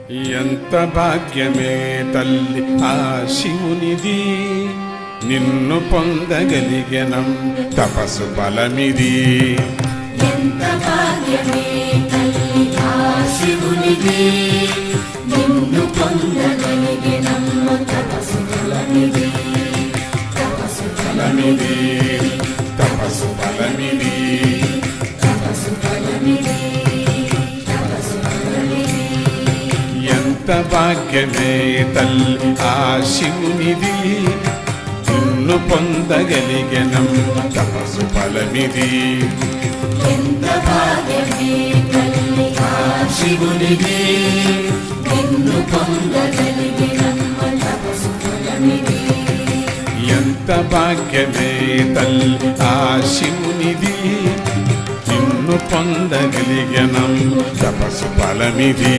ఎంత భాగ్యమే తల్లి ఆ శివునిది, నిన్ను పొందగలిగెనం తపస్సు ఫలమిది. ఎంత భాగ్యమే తల్లి ఆ శివునిది, నిన్ను పొందగలిగెనం తపస్సు ఫలమిది. తపస్సు ఫలమిది, తపస్సు ఫలమిది, తపస్సు ఫలమిది. ఎంత భాగ్యమే తల్లి ఆ శివునిది, నిన్ను పొందగలిగెనం తపస్సు ఫలమిది. ఎంత భాగ్యమే తల్లి ఆ శివునిది, నిన్ను పొందగలిగెనం తపస్సు ఫలమిది. ఎంత భాగ్యమే తల్లి ఆ శివునిది, నిన్ను పొందగలిగెనం తపస్సు ఫలమిది.